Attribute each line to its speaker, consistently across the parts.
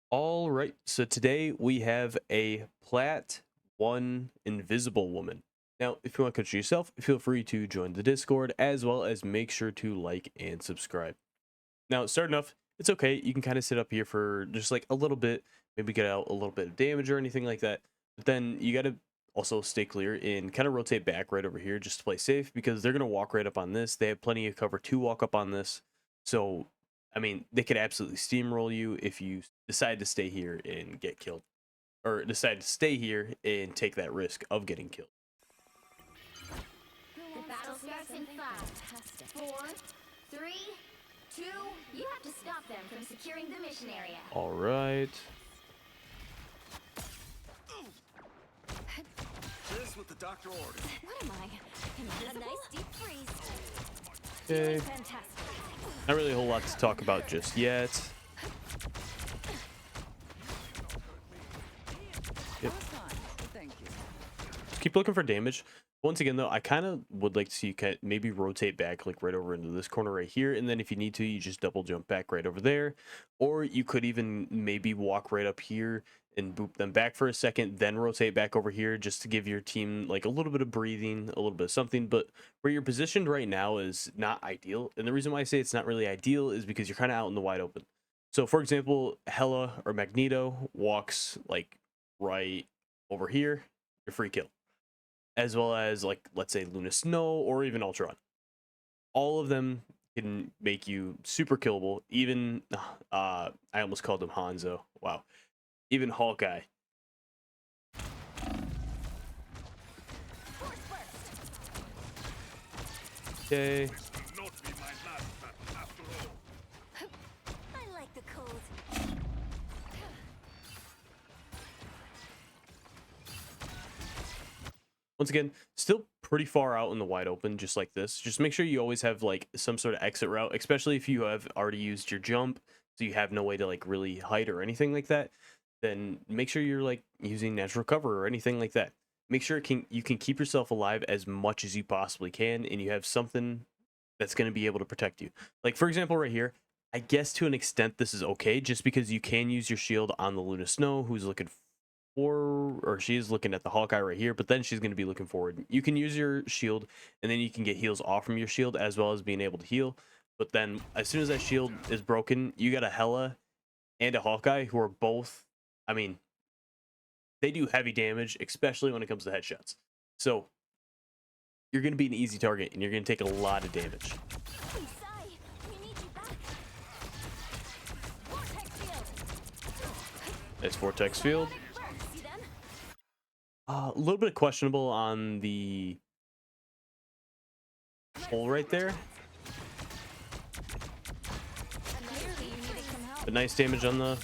Speaker 1: All right, so today we have a Plat 1 Invisible Woman. Now, if you want to coach yourself, feel free to join the Discord, as well as make sure to like and subscribe. Now, starting off, it's okay. You can kind of sit up here for just like a little bit, maybe get out a little bit of damage or anything like that. But then you got to also stay clear and kind of rotate back right over here just to play safe because they're going to walk right up on this. They have plenty of cover to walk up on this. So, I mean, they could absolutely steamroll you if you decide to stay here and get killed, or decide to stay here and take that risk of getting killed.
Speaker 2: The battle starts in 5, 4, 3, 2. You have to stop them from securing the mission area.
Speaker 1: All right.
Speaker 3: This what the doctor ordered.
Speaker 2: What am I? A nice deep freeze.
Speaker 1: Okay.
Speaker 2: Fantastic.
Speaker 1: Not really a whole lot to talk about just yet. Yep. Just keep looking for damage. Once again, though, I kind of would like to see you maybe rotate back like right over into this corner right here, and then if you need to, you just double jump back right over there, or you could even maybe walk right up here and boop them back for a second, then rotate back over here just to give your team like a little bit of breathing, a little bit of something. But where you're positioned right now is not ideal, and the reason why I say it's not really ideal is because you're kind of out in the wide open. So, for example, Hela or Magneto walks like right over here, you're free kill, as well as like let's say Luna Snow or even Ultron. All of them can make you super killable. Even I almost called him Hanzo. Wow. Even Hawkeye. Okay.
Speaker 3: Not be my last battle after all.
Speaker 2: I like the cold.
Speaker 1: Once again, still pretty far out in the wide open, just like this. Just make sure you always have like some sort of exit route, especially if you have already used your jump, so you have no way to like really hide or anything like that. Then make sure you're like using natural cover or anything like that. Make sure you can keep yourself alive as much as you possibly can, and you have something that's going to be able to protect you. Like for example, right here, I guess to an extent this is okay, just because you can use your shield on the Luna Snow, who's looking or she is looking at the Hawkeye right here, but then she's going to be looking forward. You can use your shield, and then you can get heals off from your shield as well as being able to heal. But then as soon as that shield is broken, you got a Hela and a Hawkeye who are both, I mean, they do heavy damage, especially when it comes to headshots. So you're going to be an easy target, and you're going to take a lot of damage.
Speaker 2: Hey, Sai, we need you back. Vortex field.
Speaker 1: Nice Vortex field.
Speaker 2: See them?
Speaker 1: A little bit questionable on the hole right there.
Speaker 2: Clearly, you needed some help.
Speaker 1: But nice damage on the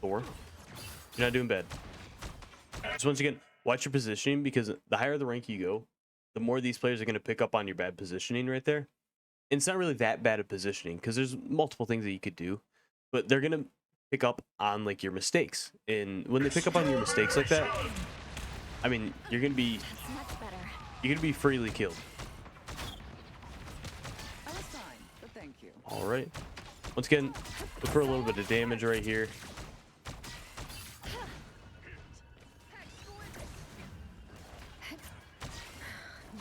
Speaker 1: Thor. You're not doing bad. So once again, watch your positioning, because the higher the rank you go, the more these players are going to pick up on your bad positioning right there. And it's not really that bad of positioning, because there's multiple things that you could do, but they're going to pick up on like your mistakes. And when they pick up on your mistakes like that, I mean, you're going to be
Speaker 2: Much better.
Speaker 1: freely killed.
Speaker 4: I was fine, but thank you.
Speaker 1: All right. Once again, look for a little bit of damage right here.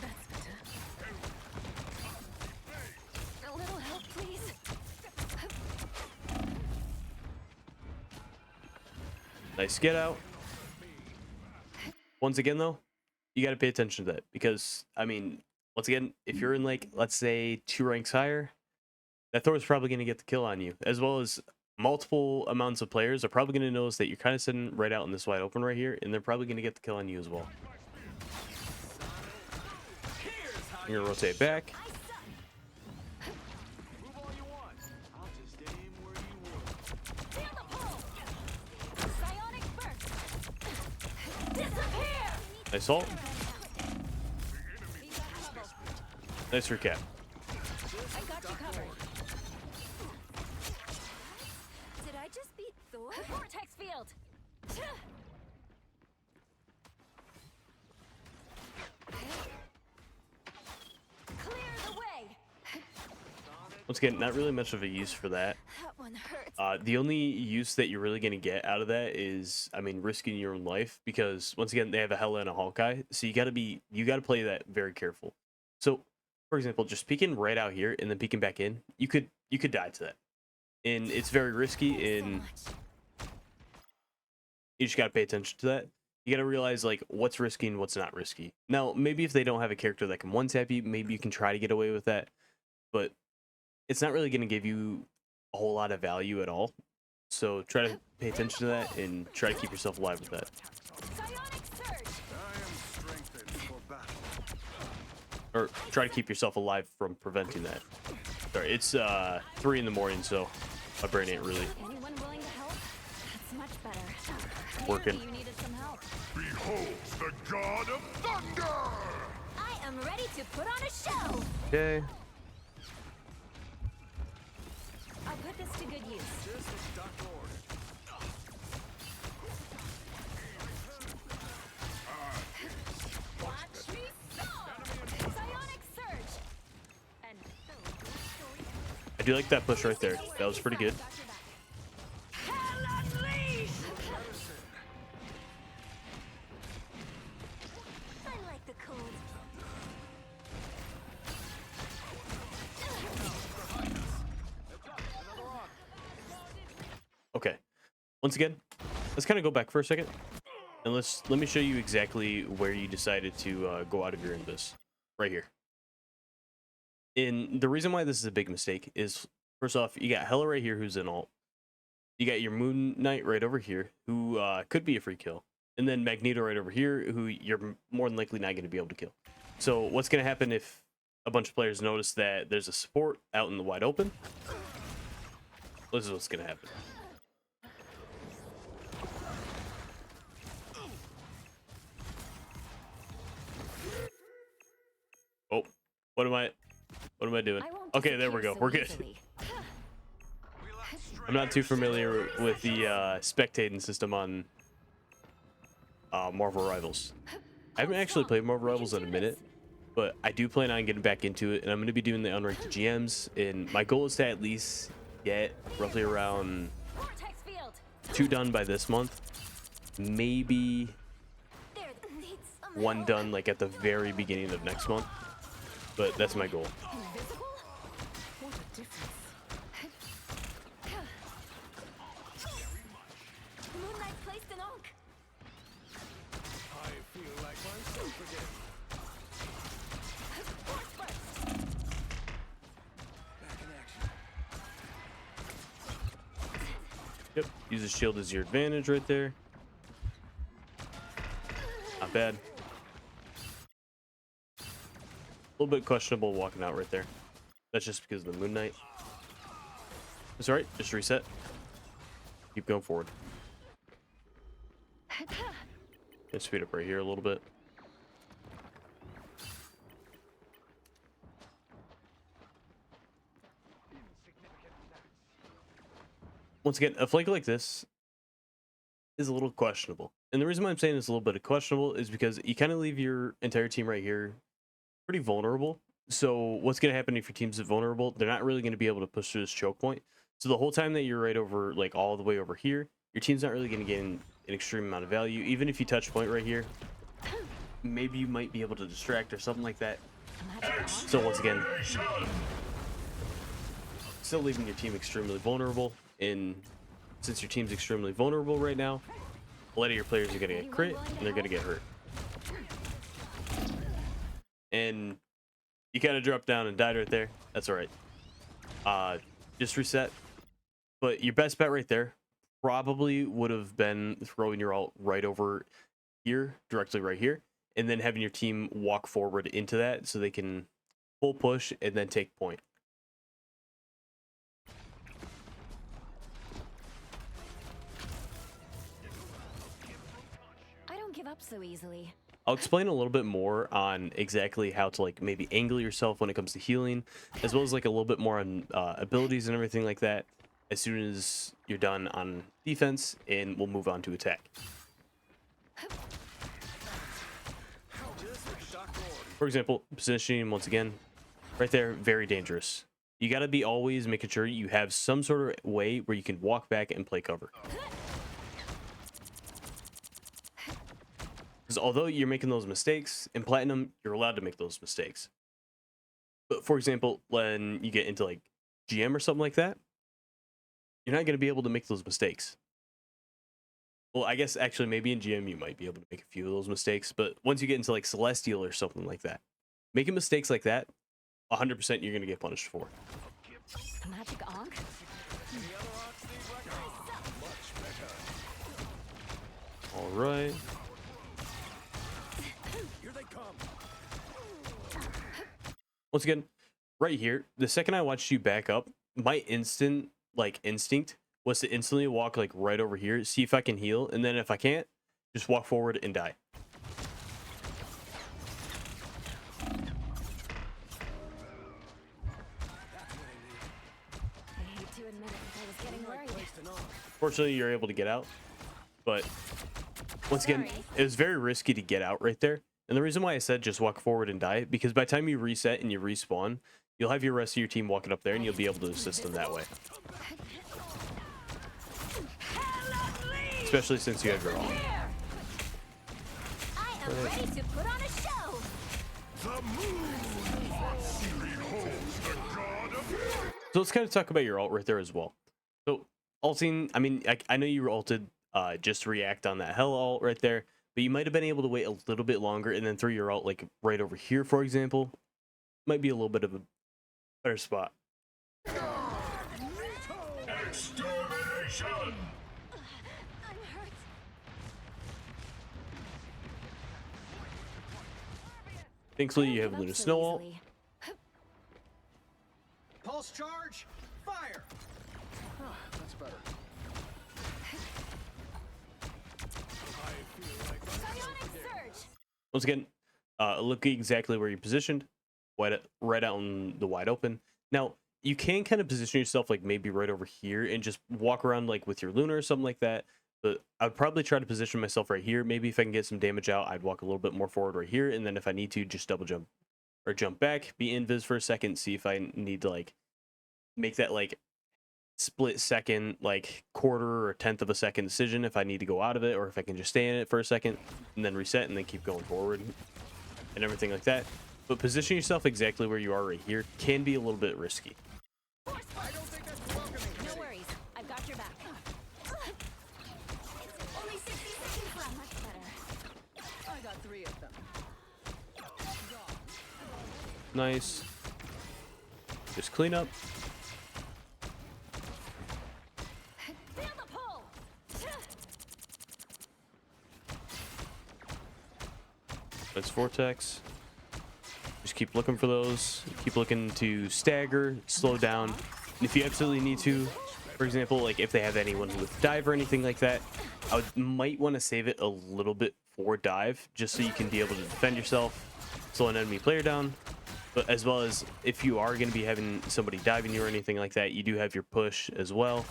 Speaker 2: That's better. A little help, please.
Speaker 1: Nice get out. Once again, though, you got to pay attention to that, because, I mean, once again, if you're in, like, let's say 2 ranks higher, that Thor is probably going to get the kill on you, as well as multiple amounts of players are probably going to notice that you're kind of sitting right out in this wide open right here, and they're probably going to get the kill on you as well. You're going to rotate back.
Speaker 3: Move all you want. I'll just aim where you want.
Speaker 2: Feel the pull. Psionic burst. Disappear.
Speaker 1: Nice ult. Nice recap.
Speaker 2: I got you covered. Did I just beat Thor? Vortex field. Clear the way.
Speaker 1: Once again, not really much of a use for that.
Speaker 2: That one hurts.
Speaker 1: The only use that you're really going to get out of that is, I mean, risking your own life, because once again, they have a Hela and a Hawkeye, so you got to play that very careful. So, for example, just peeking right out here and then peeking back in, you could die to that, and it's very risky.
Speaker 2: So
Speaker 1: And
Speaker 2: much.
Speaker 1: you just got to pay attention to that. You got to realize like what's risky and what's not risky. Now, maybe if they don't have a character that can one tap you, maybe you can try to get away with that, but it's not really going to give you a whole lot of value at all. So try to pay attention to that and try to keep yourself alive with that.
Speaker 2: Psionic surge.
Speaker 3: I am strengthened for battle.
Speaker 1: Or try to keep yourself alive from preventing that. Sorry, it's 3 in the morning, so my brain ain't really
Speaker 2: Anyone willing to help? That's much better.
Speaker 1: working.
Speaker 2: Clearly you needed some help.
Speaker 5: Behold the god of thunder!
Speaker 2: I am ready to put on a show.
Speaker 1: Okay.
Speaker 2: I'll put this to good use.
Speaker 3: Just as Dr. ordered.
Speaker 2: Watch me soar! Psionic surge! And
Speaker 1: I do like that push right there. That was pretty good.
Speaker 2: Hell unleashed! I like the cold.
Speaker 1: Okay. Once again, let's kind of go back for a second, and let me show you exactly where you decided to go out of your Invis. Right here. And the reason why this is a big mistake is, first off, you got Hela right here who's in ult. You got your Moon Knight right over here who could be a free kill. And then Magneto right over here who you're more than likely not going to be able to kill. So what's going to happen if a bunch of players notice that there's a support out in the wide open? This is what's going to happen. Oh, what am I doing?
Speaker 2: I won't
Speaker 1: Okay, there we go.
Speaker 2: disappear so
Speaker 1: We're good.
Speaker 2: easily.
Speaker 1: I'm not too familiar with the spectating system on Marvel Rivals. I haven't actually played Marvel Rivals in a minute, but I do plan on getting back into it, and I'm going to be doing the unranked GMs, and my goal is to at least get roughly around
Speaker 2: Vortex field.
Speaker 1: 2 done by this month. Maybe
Speaker 2: There needs some
Speaker 1: 1
Speaker 2: help.
Speaker 1: done like at the very beginning of next month, but that's my goal.
Speaker 2: Invisible? What a difference. Moon Knight placed an unk.
Speaker 3: I feel like myself again.
Speaker 2: Force burst.
Speaker 3: Back in action.
Speaker 1: Yep, use the shield as your advantage right there. Not bad. A little bit questionable walking out right there. That's just because of the Moon Knight. It's alright, just reset. Keep going forward. Let's speed up right here a little bit. Once again, a flank like this is a little questionable. And the reason why I'm saying it's a little bit questionable is because you kind of leave your entire team right here pretty vulnerable. So what's going to happen if your team's vulnerable? They're not really going to be able to push through this choke point. So the whole time that you're right over, like all the way over here, your team's not really going to gain an extreme amount of value. Even if you touch point right here, maybe you might be able to distract or something like that. So once again, still leaving your team extremely vulnerable. And since your team's extremely vulnerable right now, a lot of your players are going to get crit and they're going to get hurt. And you kind of dropped down and died right there. That's all right. Just reset. But your best bet right there probably would have been throwing your ult right over here, directly right here, and then having your team walk forward into that so they can full push and then take point.
Speaker 2: I don't give up so easily.
Speaker 1: I'll explain a little bit more on exactly how to like maybe angle yourself when it comes to healing, as well as like a little bit more on abilities and everything like that as soon as you're done on defense, and we'll move on to attack.
Speaker 3: Just as Dr. ordered.
Speaker 1: For example, positioning once again, right there, very dangerous. You got to be always making sure you have some sort of way where you can walk back and play cover. Because although you're making those mistakes in Platinum, you're allowed to make those mistakes. But for example, when you get into like GM or something like that, you're not going to be able to make those mistakes. Well, I guess actually maybe in GM you might be able to make a few of those mistakes, but once you get into like Celestial or something like that, making mistakes like that, 100% you're going to get punished for.
Speaker 2: Magic Ankh?
Speaker 1: All right.
Speaker 3: Here they come.
Speaker 1: Once again, right here, the second I watched you back up, my instinct was to instantly walk like right over here, see if I can heal, and then if I can't, just walk forward and die.
Speaker 2: I hate to admit it, I was getting worried.
Speaker 1: Fortunately, you're able to get out, but once again, it was very risky to get out right there. And the reason why I said just walk forward and die, because by the time you reset and you respawn, you'll have your rest of your team walking up there and you'll be able to assist them that way. Especially since you have your ult.
Speaker 2: I am ready to put on a show.
Speaker 5: The moon beholds the god of
Speaker 1: So let's kind of talk about your ult right there as well. So ulting, I mean, I know you ulted just to react on that hell ult right there, but you might have been able to wait a little bit longer and then throw your ult like right over here, for example. Might be a little bit of a better spot.
Speaker 5: extermination.
Speaker 2: I'm hurt.
Speaker 1: Thankfully, you
Speaker 2: Don't
Speaker 1: have
Speaker 2: give
Speaker 1: Luna
Speaker 2: up so
Speaker 1: Snow ult.
Speaker 2: easily.
Speaker 3: Pulse charge. Fire.
Speaker 4: That's better.
Speaker 2: Psionic surge.
Speaker 1: Once again, look exactly where you're positioned, right out in the wide open. Now, you can kind of position yourself like maybe right over here and just walk around like with your Luna or something like that. But I'd probably try to position myself right here. Maybe if I can get some damage out, I'd walk a little bit more forward right here. And then if I need to, just double jump or jump back, be invis for a second, see if I need to like make that like split second, like quarter or tenth of a second decision if I need to go out of it or if I can just stay in it for a second and then reset and then keep going forward and everything like that. But position yourself exactly where you are right here can be a little bit risky.
Speaker 3: I don't think that's welcoming.
Speaker 2: No worries, I've got your back. Only 60 seconds left. Much better.
Speaker 4: I got 3 of them.
Speaker 1: Nice. Just clean up.
Speaker 2: Feel the pull.
Speaker 1: That's Vortex. Just keep looking for those. Keep looking to stagger, slow down. And if you absolutely need to, for example, like if they have anyone with dive or anything like that, might want to save it a little bit for dive, just so you can be able to defend yourself, slow an enemy player down. But as well as if you are going to be having somebody diving you or anything like that, you do have your push as well.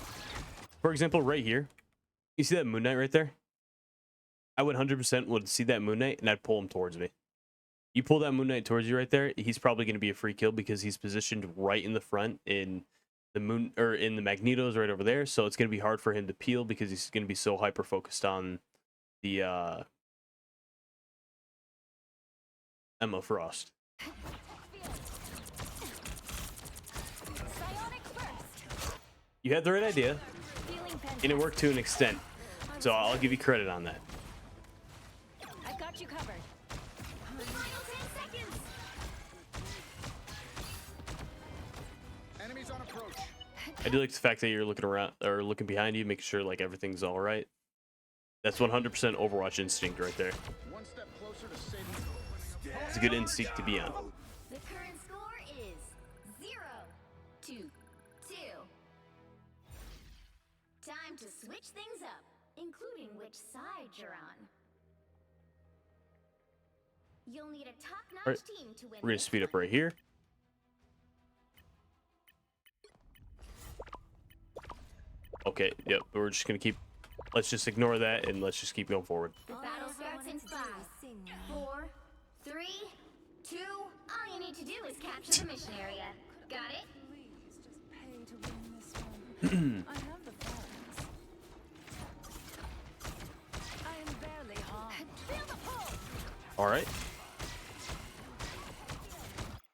Speaker 1: For example, right here, you see that Moon Knight right there? I would 100% would see that Moon Knight and I'd pull him towards me. You pull that Moon Knight towards you right there, he's probably going to be a free kill because he's positioned right in the front in the moon or in the Magnetos right over there. So it's going to be hard for him to peel because he's going to be so hyper focused on the Emma Frost.
Speaker 2: Psionic burst.
Speaker 1: You had the right idea,
Speaker 2: Feeling
Speaker 1: and it
Speaker 2: fantastic.
Speaker 1: worked to an extent. So I'll give you credit on that.
Speaker 2: I've got you covered. Final 10 seconds.
Speaker 3: Enemies on approach.
Speaker 1: I do like the fact that you're looking around or looking behind you, making sure like everything's all right. That's 100% Overwatch instinct right there.
Speaker 3: One step closer to saving.
Speaker 1: It's a good instinct to be on.
Speaker 2: The current score is 0-2. Time to switch things up, including which side you're on. You'll need a top-notch
Speaker 1: Alright,
Speaker 2: team to win.
Speaker 1: we're gonna
Speaker 2: this
Speaker 1: speed up
Speaker 2: one.
Speaker 1: right here. Okay, yep, we're just gonna keep, let's just ignore that and let's just keep going forward.
Speaker 2: The battle starts in 5, 4, 3, 2. All you need to do is capture the mission area. Got it?
Speaker 4: I have the funds. I am barely harmed. Feel the pull.
Speaker 1: All right.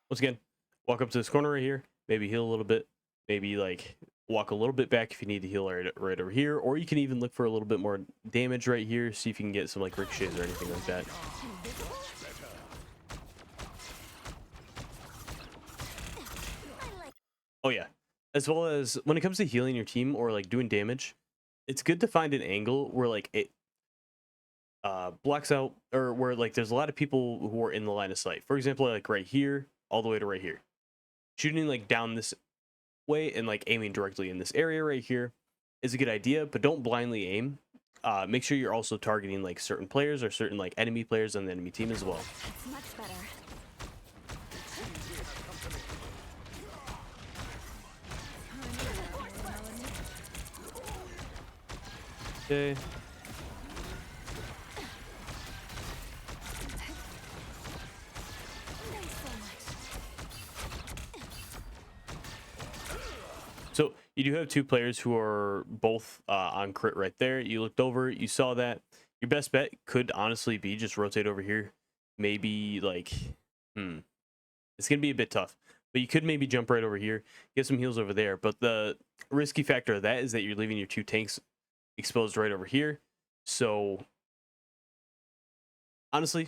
Speaker 1: Once again, walk up to this corner right here. Maybe heal a little bit. Maybe like walk a little bit back if you need to heal right over here. Or you can even look for a little bit more damage right here. See if you can get some like ricochets or anything like that. Oh yeah. As well as when it comes to healing your team or like doing damage, it's good to find an angle where like it blocks out, or where like there's a lot of people who are in the line of sight. For example, like right here all the way to right here. Shooting like down this way and like aiming directly in this area right here is a good idea, but don't blindly aim. Make sure you're also targeting like certain players or certain like enemy players on the enemy team as well.
Speaker 2: That's much better.
Speaker 1: Okay. So you do have two players who are both on crit right there. You looked over, you saw that. Your best bet could honestly be just rotate over here. Maybe like, it's going to be a bit tough. But you could maybe jump right over here, get some heals over there. But the risky factor of that is that you're leaving your two tanks exposed right over here. So honestly,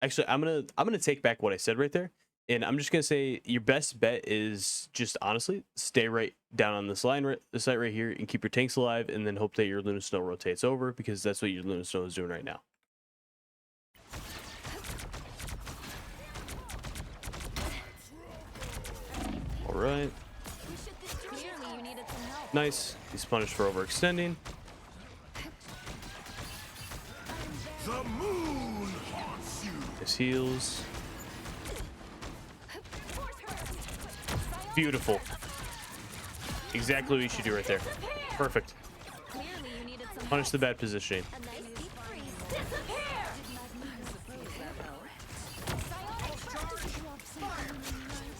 Speaker 1: actually, I'm gonna take back what I said right there. And I'm just going to say your best bet is just honestly stay right down on this line, this site right here, and keep your tanks alive, and then hope that your Luna Snow rotates over, because that's what your Luna Snow is doing right now. All right.
Speaker 2: Clearly you needed some help.
Speaker 1: Nice. He's punished for overextending.
Speaker 5: The moon haunts you.
Speaker 1: His heals. Beautiful. Exactly what you should do right there. Perfect.
Speaker 2: Clearly you needed some
Speaker 1: Punish the bad positioning.
Speaker 2: A nice deep freeze. Disappear!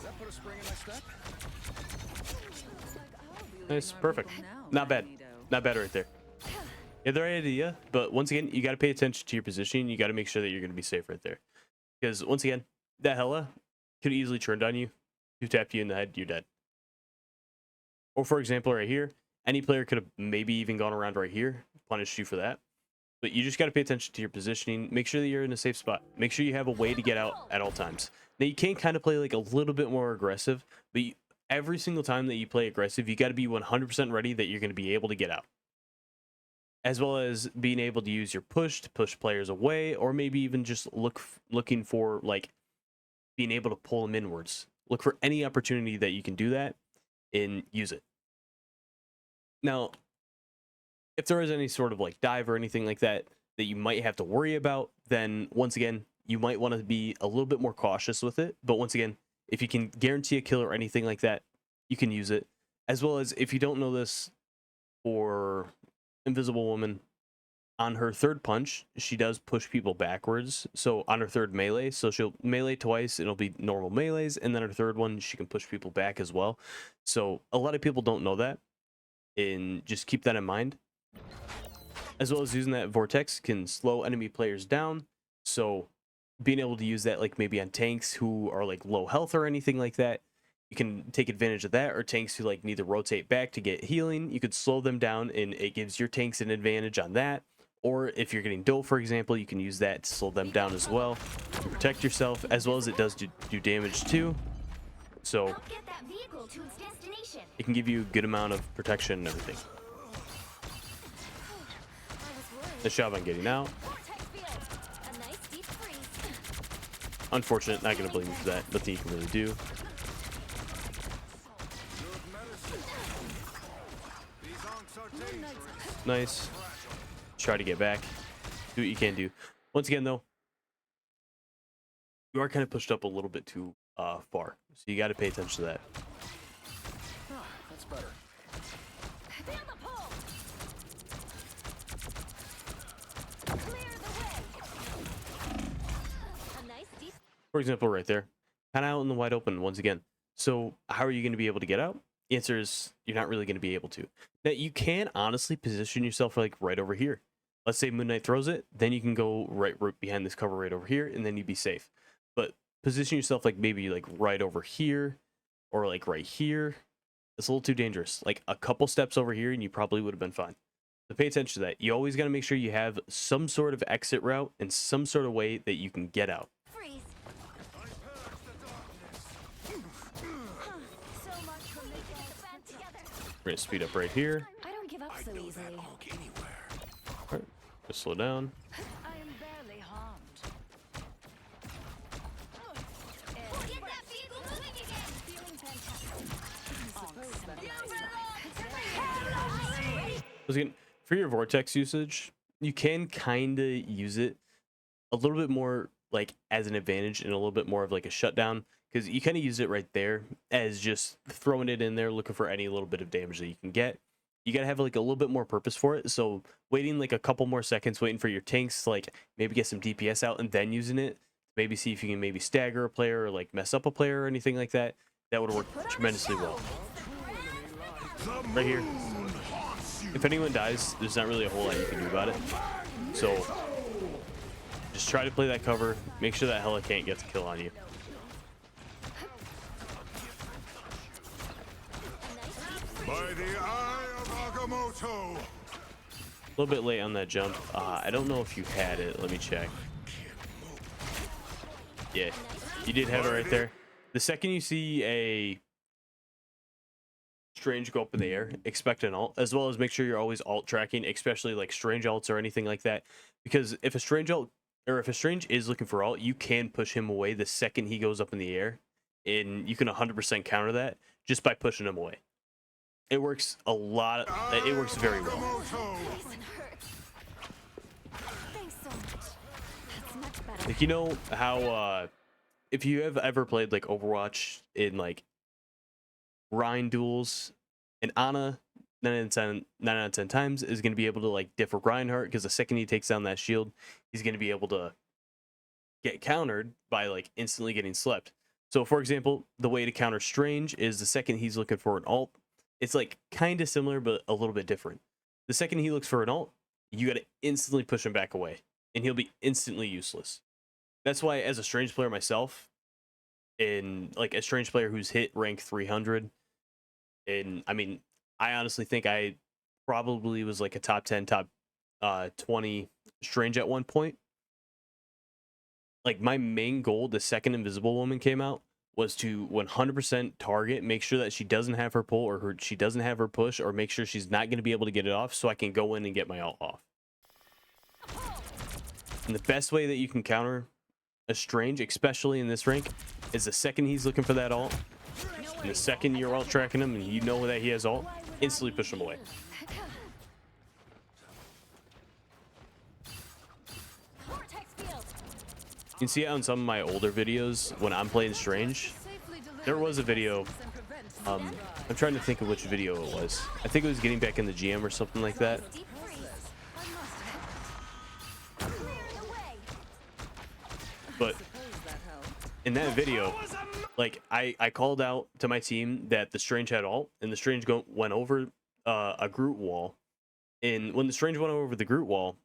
Speaker 4: That put a spring in my step?
Speaker 1: Nice. Perfect. Not bad. Not bad right there. You had the right idea, but once again, you got to pay attention to your positioning. You got to make sure that you're going to be safe right there. Because once again, that Hella could easily turn on you. Who tapped you in the head, you're dead. Or for example, right here, any player could have maybe even gone around right here, punished you for that. But you just got to pay attention to your positioning. Make sure that you're in a safe spot. Make sure you have a way to get out at all times. Now, you can kind of play like a little bit more aggressive, but every single time that you play aggressive, you got to be 100% ready that you're going to be able to get out. As well as being able to use your push to push players away, or maybe even just looking for like being able to pull them inwards. Look for any opportunity that you can do that and use it. Now, if there is any sort of like dive or anything like that that you might have to worry about, then once again, you might want to be a little bit more cautious with it. But once again, if you can guarantee a kill or anything like that, you can use it. As well as, if you don't know this, for Invisible Woman, on her third punch, she does push people backwards. So on her third melee, so she'll melee twice, and it'll be normal melees, and then her third one, she can push people back as well. So a lot of people don't know that, and just keep that in mind. As well as using that vortex can slow enemy players down. So being able to use that like maybe on tanks who are like low health or anything like that, you can take advantage of that. Or tanks who like need to rotate back to get healing, you could slow them down, and it gives your tanks an advantage on that. Or if you're getting dough, for example, you can use that to slow them down as well to protect yourself, as well as it does do damage too. So
Speaker 2: Help get that vehicle to its destination.
Speaker 1: it can give you a good amount of protection and everything.
Speaker 2: I was worried.
Speaker 1: Nice job on getting out.
Speaker 2: Vortex field. A nice deep freeze.
Speaker 1: Unfortunate, not going to blame you for that. Nothing you can really do.
Speaker 3: These honks are dangerous.
Speaker 1: Nice. Try to get back. Do what you can do. Once again, though, you are kind of pushed up a little bit too far. So you got to pay attention to that.
Speaker 4: Ah, that's better.
Speaker 2: Feel the pull. Clear the way. A nice deep.
Speaker 1: For example, right there. Kind of out in the wide open once again. So how are you going to be able to get out? The answer is you're not really going to be able to. Now you can honestly position yourself like right over here. Let's say Moon Knight throws it, then you can go right behind this cover right over here, and then you'd be safe. But position yourself like maybe like right over here or like right here. It's a little too dangerous. Like a couple steps over here and you probably would have been fine. So pay attention to that. You always got to make sure you have some sort of exit route and some sort of way that you can get out.
Speaker 2: Freeze.
Speaker 4: So much for making
Speaker 2: Get the band together.
Speaker 1: We're going to speed up right here.
Speaker 4: I don't give up so easily.
Speaker 5: Walk anywhere.
Speaker 1: All right, just slow down.
Speaker 4: I am barely harmed.
Speaker 2: Get that vehicle moving again.
Speaker 4: Feeling fantastic. Suppose that
Speaker 1: Once again, for your vortex usage, you can kind of use it a little bit more like as an advantage and a little bit more of like a shutdown, because you kind of use it right there as just throwing it in there, looking for any little bit of damage that you can get. You gotta have like a little bit more purpose for it. So waiting like a couple more seconds, waiting for your tanks to like maybe get some DPS out and then using it, maybe see if you can maybe stagger a player or like mess up a player or anything like that. That would work tremendously well. Right here. If anyone dies, there's not really a whole lot you can do about it. So just try to play that cover. Make sure that Hela can't get the kill on you.
Speaker 5: By the eye of Agamotto.
Speaker 1: A little bit late on that jump. I don't know if you had it. Let me check. Yeah, you did have it right there. The second you see a Strange go up in the air, expect an ult, as well as make sure you're always alt tracking, especially like Strange ults or anything like that. Because if a Strange ult, or if a Strange is looking for ult, you can push him away the second he goes up in the air, and you can 100% counter that just by pushing him away. It works a lot. It works very well.
Speaker 2: Listen, hurts. Thanks so much. That's much better.
Speaker 1: Like, you know how if you have ever played like Overwatch in like Rhine duels, and Ana 9 out of 10 times is going to be able to like differ Reinhardt, because the second he takes down that shield, he's going to be able to get countered by like instantly getting slept. So for example, the way to counter Strange is the second he's looking for an ult, it's like kind of similar but a little bit different. The second he looks for an ult, you got to instantly push him back away and he'll be instantly useless. That's why as a Strange player myself, in like a Strange player who's hit rank 300, and I mean, I honestly think I probably was like a top 10, top 20 Strange at one point. Like my main goal, the second Invisible Woman came out, was to 100% target, make sure that she doesn't have her pull or she doesn't have her push, or make sure she's not going to be able to get it off, so I can go in and get my ult off. And the best way that you can counter a Strange, especially in this rank, is the second he's looking for that ult, and the second you're ult tracking him and you know that he has ult, instantly push him away.
Speaker 2: Vortex field.
Speaker 1: You can see it on some of my older videos when I'm playing Strange. There was a video, I'm trying to think of which video it was. I think it was getting back in the GM or something like that.
Speaker 2: Deep freeze. Clear the way.
Speaker 1: But in that video, like I called out to my team that the Strange had ult, and the Strange went over a Groot wall. And when the Strange went over the Groot wall,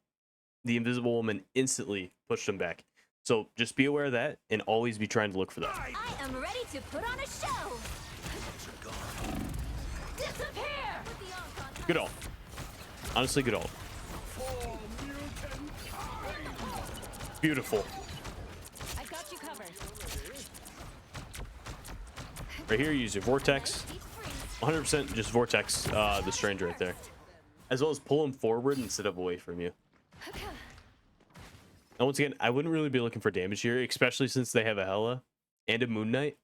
Speaker 1: the Invisible Woman instantly pushed him back. So just be aware of that and always be trying to look for that.
Speaker 2: I am ready to put on a show. Disappear.
Speaker 1: Good ult. Honestly, good ult. Beautiful.
Speaker 4: I got you covered.
Speaker 1: Right here, use your Vortex.
Speaker 2: Deep freeze.
Speaker 1: 100% just Vortex the Strange right there. As well as pull him forward instead of away from you. Now, once again, I wouldn't really be looking for damage here, especially since they have a Hela and a Moon Knight.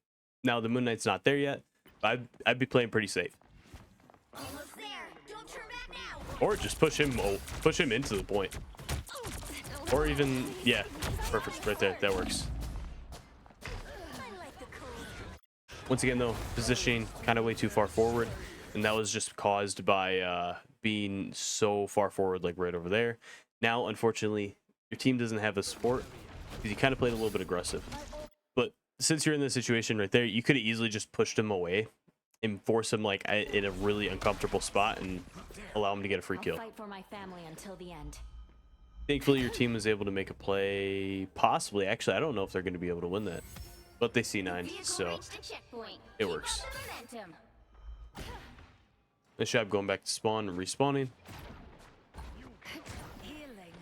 Speaker 1: Now, the Moon Knight's not there yet, but I'd be playing pretty safe.
Speaker 2: Almost there. Don't turn back now.
Speaker 1: Or just push him into the point. Or even, yeah, perfect, right there, that works.
Speaker 2: I like the cool.
Speaker 1: Once again, though, positioning kind of way too far forward, and that was just caused by being so far forward, like right over there. Now, unfortunately, your team doesn't have the support because you kind of played a little bit aggressive. But since you're in this situation right there, you could have easily just pushed him away and force him like in a really uncomfortable spot and allow him to get a free
Speaker 4: I'll
Speaker 1: kill.
Speaker 4: fight for my family until the end.
Speaker 1: Thankfully, your team was able to make a play. Possibly, actually, I don't know if they're going to be able to win that, but they C9,
Speaker 2: Vehicle
Speaker 1: so
Speaker 2: reached a checkpoint.
Speaker 1: it
Speaker 2: Keep up
Speaker 1: works.
Speaker 2: the momentum.
Speaker 1: Nice job going back to spawn and respawning.
Speaker 4: Healing.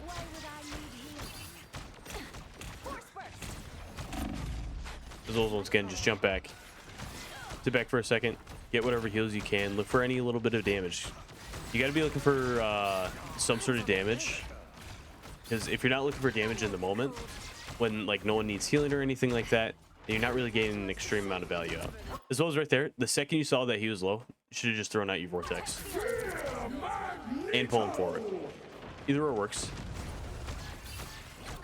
Speaker 4: Why would I need healing? Force burst.
Speaker 1: As well as once again, just jump back, sit back for a second, get whatever heals you can. Look for any little bit of damage. You got to be looking for some sort of damage, because if you're not looking for damage in the moment, when like no one needs healing or anything like that, then you're not really getting an extreme amount of value out. As well as right there, the second you saw that he was low, you should have just thrown out your vortex and pull him forward. Either or works.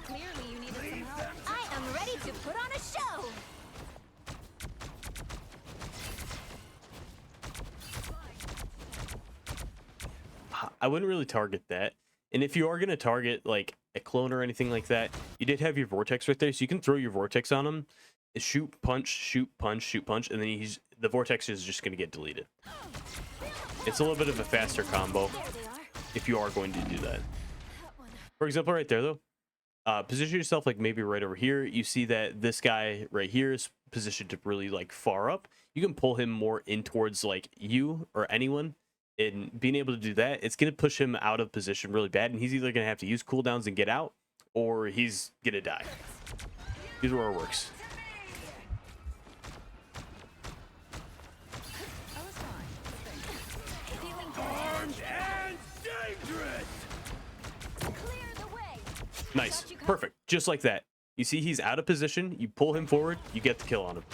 Speaker 4: Clearly, you needed some help.
Speaker 2: I am ready to put on a show.
Speaker 1: I wouldn't really target that. And if you are going to target like a clone or anything like that, you did have your vortex right there, so you can throw your vortex on him, shoot, punch, shoot, punch, shoot, punch, and then the vortex is just going to get deleted. It's a little bit of a faster combo if you are going to do that. For example, right there though, position yourself like maybe right over here. You see that this guy right here is positioned to really like far up. You can pull him more in towards like you or anyone. And being able to do that, it's going to push him out of position really bad, and he's either going to have to use cooldowns and get out, or he's going to die. Either or works.
Speaker 4: I was fine. Feeling
Speaker 3: Armed and dangerous!
Speaker 4: clear the way.
Speaker 1: Nice. Perfect. Just like that. You see he's out of position, you pull him forward, you get the kill on him.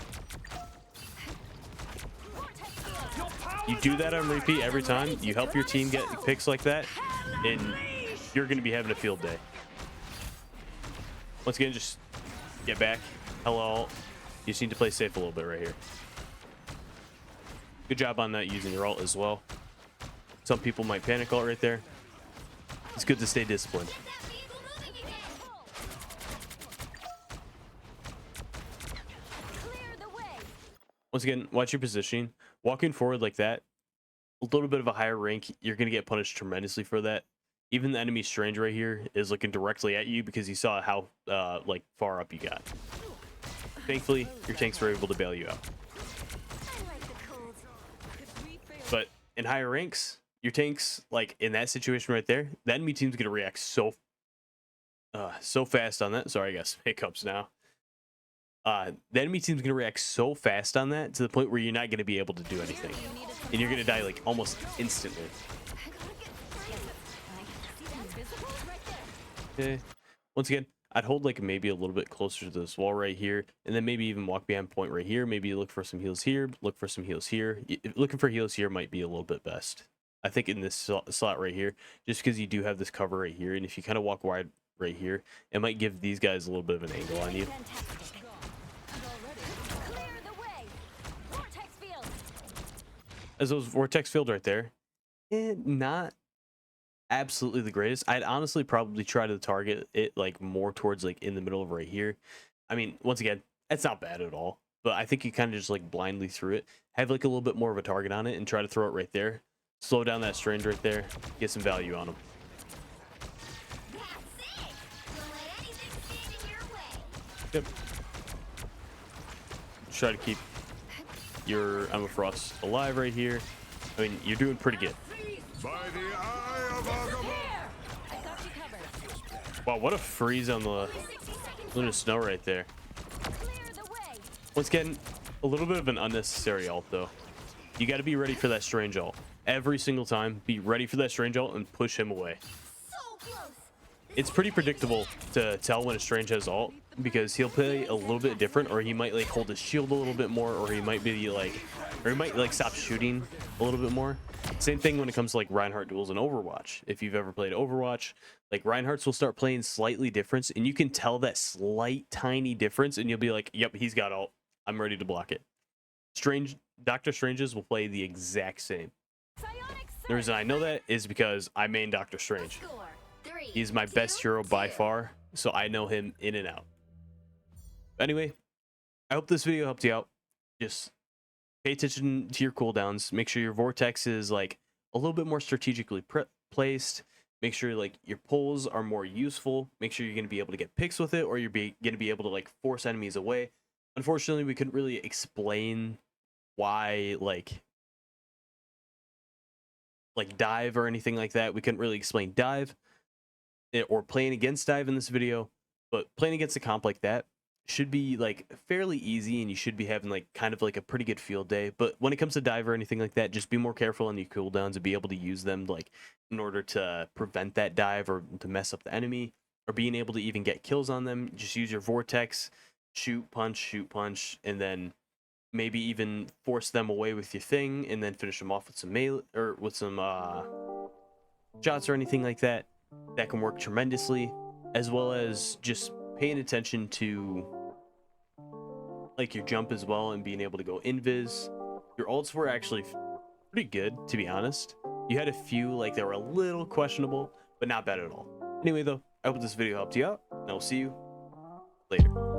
Speaker 1: You do that on repeat every time, you help your team get picks like that, and you're going to be having a field day. Once again, just get back. Hello. You just need to play safe a little bit right here. Good job on that using your ult as well. Some people might panic ult right there. It's good to stay disciplined.
Speaker 2: Get that vehicle moving again.
Speaker 4: Clear the way.
Speaker 1: Once again, watch your positioning. Walking forward like that, a little bit of a higher rank, you're going to get punished tremendously for that. Even the enemy strange right here is looking directly at you because he saw how like far up you got. Thankfully, your tanks were able to bail you out.
Speaker 2: I like the cold.
Speaker 1: But in higher ranks, your tanks, like in that situation right there, the enemy team's going to react so fast on that. Sorry, I guess hiccups now. The enemy team's going to react so fast on that to the point where you're not going to be able to do anything. And you're going to die like almost instantly. Okay. Once again, I'd hold like maybe a little bit closer to this wall right here, and then maybe even walk behind point right here. Maybe look for some heals here, look for some heals here. Looking for heals here might be a little bit best. I think in this slot right here, just because you do have this cover right here, and if you kind of walk wide right here, it might give these guys a little bit of an angle on you.
Speaker 4: Fantastic. Clear the way. Vortex field.
Speaker 1: As those vortex field right there, not absolutely the greatest. I'd honestly probably try to target it like more towards like in the middle of right here. I mean, once again, that's not bad at all, but I think you kind of just like blindly threw it, have like a little bit more of a target on it, and try to throw it right there. Slow down that strange right there, get some value on him.
Speaker 2: That's it. Don't let anything stand in your way.
Speaker 1: Yep. Try to keep your Emma Frost alive right here. I mean, you're doing pretty good.
Speaker 5: By the eye of Agamotto!
Speaker 4: I got you covered.
Speaker 1: Wow, what a freeze on the
Speaker 2: 60 seconds
Speaker 1: Luna Snow right there.
Speaker 4: Clear the way.
Speaker 1: Once again, a little bit of an unnecessary ult though. You got to be ready for that strange ult. Every single time, be ready for that strange ult and push him away.
Speaker 2: so close.
Speaker 1: It's pretty predictable to tell when a strange has ult because he'll play a little bit different, or he might like hold his shield a little bit more, or he might be like, or he might like stop shooting a little bit more. Same thing when it comes to like Reinhardt duels in Overwatch. If you've ever played Overwatch, like Reinhardt's will start playing slightly different, and you can tell that slight tiny difference, and you'll be like, yep, he's got ult. I'm ready to block it. Doctor Strange's will play the exact same.
Speaker 4: Psionic
Speaker 1: The reason I know that is because I main Doctor Strange.
Speaker 2: Score. 3,
Speaker 1: He's my best
Speaker 2: 2,
Speaker 1: hero by
Speaker 2: 2.
Speaker 1: far, so I know him in and out. Anyway, I hope this video helped you out. Just pay attention to your cooldowns. Make sure your vortex is like a little bit more strategically placed. Make sure like your pulls are more useful. Make sure you're going to be able to get picks with it, or you're going to be able to like force enemies away. Unfortunately, we couldn't really explain why like dive or anything like that. We couldn't really explain dive or playing against dive in this video, but playing against a comp like that should be like fairly easy, and you should be having like kind of like a pretty good field day. But when it comes to dive or anything like that, just be more careful on your cooldowns and be able to use them like in order to prevent that dive or to mess up the enemy, or being able to even get kills on them. Just use your vortex, shoot punch, and then maybe even force them away with your thing, and then finish them off with some melee or with some shots or anything like that. That can work tremendously, as well as just paying attention to like your jump as well and being able to go invis. Your ults were actually pretty good, to be honest. You had a few like that were a little questionable, but not bad at all. Anyway though, I hope this video helped you out, and I'll see you later.